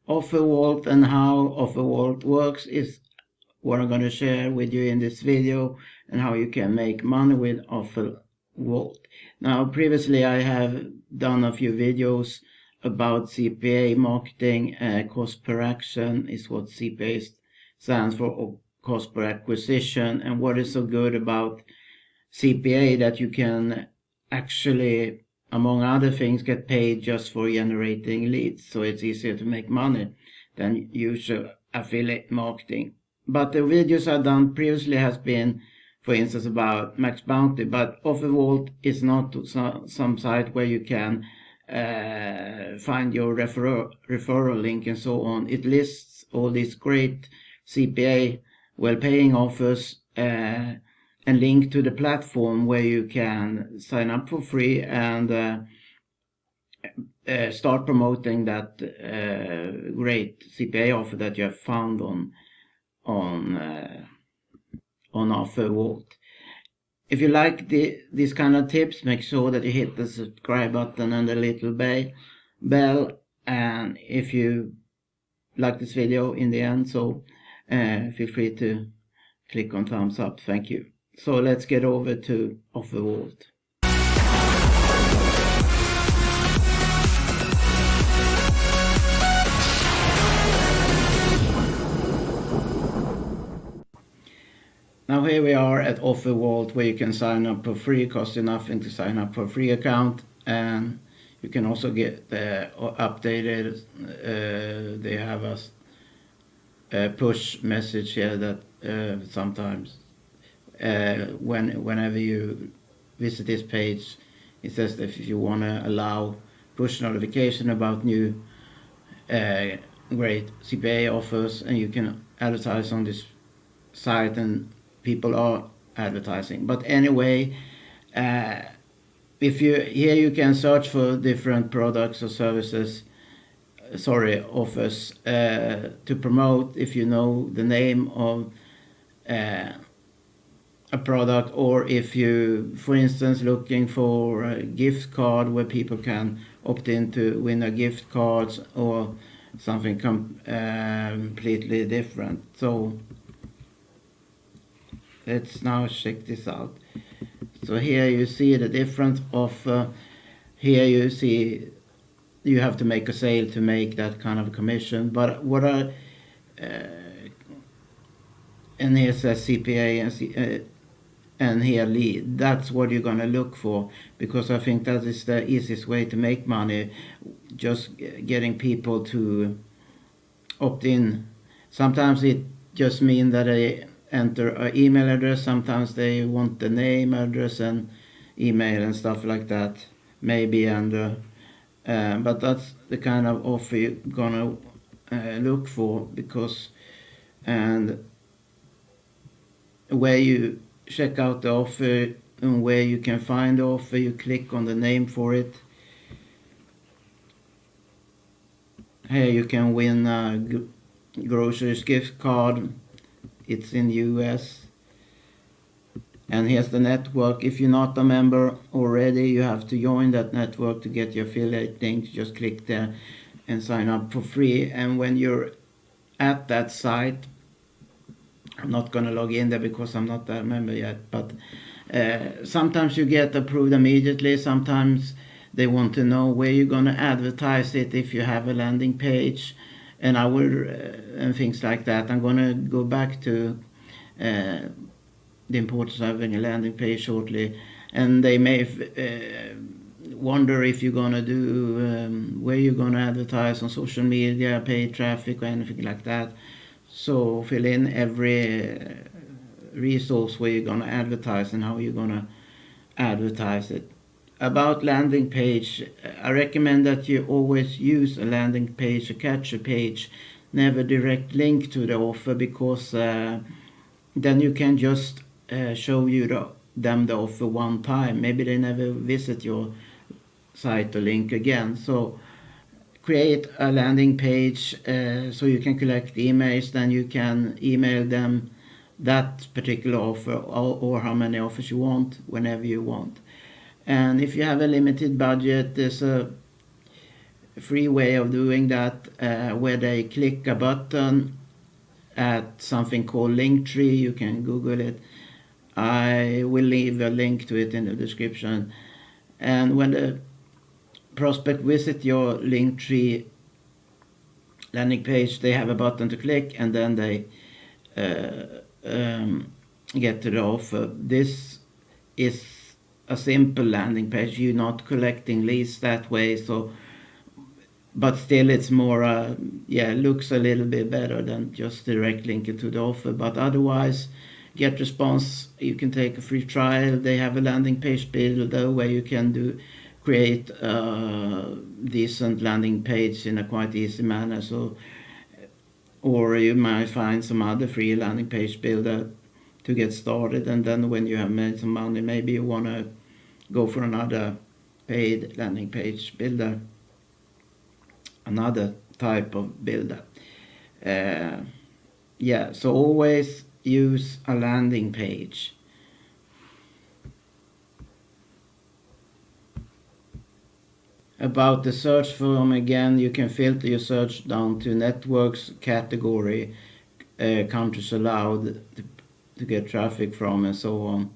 Offer Vault and how Offer Vault works is what I'm going to share with you in this video, and how you can make money with Offer Vault. Now, previously I have done a few videos about CPA marketing. Cost per action is what CPA stands for, or cost per acquisition. And what is so good about CPA, that you can actually, among other things, get paid just for generating leads. So it's easier to make money than usual affiliate marketing. But the videos I've done previously has been, for instance, about Max Bounty. But Offer Vault is not some site where you can find your referral link and so on. It lists all these great CPA well-paying offers and link to the platform where you can sign up for free and start promoting that great CPA offer that you have found on Offer Vault. If you like these kind of tips, make sure that you hit the subscribe button and the little bell. And if you like this video in the end, so feel free to click on thumbs up. Thank you. So let's get over to Offer Vault. Now here we are at Offer Vault, where you can sign up for free. It costs you nothing to sign up for a free account, and you can also get updated. They have a push message here that sometimes whenever you visit this page, it says that if you want to allow push notification about new great CPA offers, and you can advertise on this site, and people are advertising. But anyway, if you can search for different products or services, offers to promote. If you know the name of a product, or if you, for instance, looking for a gift card where people can opt in to win a gift cards, or something completely different. So let's now check this out. So here you see the difference of here you see you have to make a sale to make that kind of commission. But what are and here says CPA and here lead. That's what you're going to look for, because I think that is the easiest way to make money, just getting people to opt in. Sometimes it just means that they enter an email address. Sometimes they want the name, address, and email and stuff like that, maybe. And but that's the kind of offer you're gonna look for, because and where you check out the offer and where you can find the offer, you click on the name for it. Here you can win a groceries gift card. It's in US. And here's the network. If you're not a member already, you have to join that network to get your affiliate link. Just click there and sign up for free. And when you're at that site, I'm not going to log in there because I'm not a member yet, but sometimes you get approved immediately. Sometimes they want to know where you're going to advertise it, if you have a landing page, and and things like that. I'm going to go back to the importance of having a landing page shortly, and they may wonder if you're going to do where you're going to advertise on social media, paid traffic, or anything like that. So fill in every resource where you're going to advertise and how you're going to advertise it. About landing page, I recommend that you always use a landing page, a capture page, never direct link to the offer, because then you can just show them the offer one time. Maybe they never visit your site or link again. So create a landing page so you can collect emails. Then you can email them that particular offer, or how many offers you want, whenever you want. And if you have a limited budget, there's a free way of doing that, where they click a button at something called Linktree. You can Google it. I will leave a link to it in the description. And when the prospect visit your Linktree landing page, they have a button to click, and then they get to the offer. This is a simple landing page. You're not collecting leads that way, so but still it's more looks a little bit better than just direct linking to the offer. But otherwise, GetResponse, you can take a free trial. They have a landing page builder where you can create a decent landing page in a quite easy manner. So, or you might find some other free landing page builder to get started, and then when you have made some money, maybe you want to go for another paid landing page builder, another type of builder. So always use a landing page. About the search form, again, you can filter your search down to networks, category, countries allowed to get traffic from, and so on.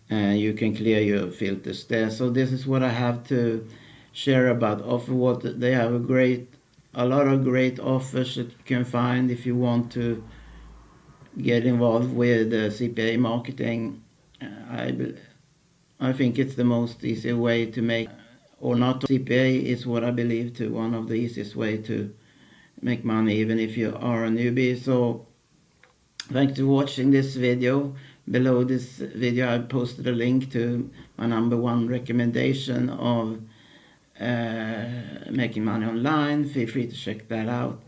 You can clear your filters there. So this is what I have to share about Offervault. They have a lot of great offers that you can find if you want to get involved with CPA marketing. I think it's the most easy way to make, or not CPA is what I believe to one of the easiest way to make money, even if you are a newbie. So thanks for watching this video. Below this video I posted a link to my #1 recommendation of making money online. Feel free to check that out,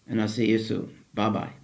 and I'll see you soon. Bye bye.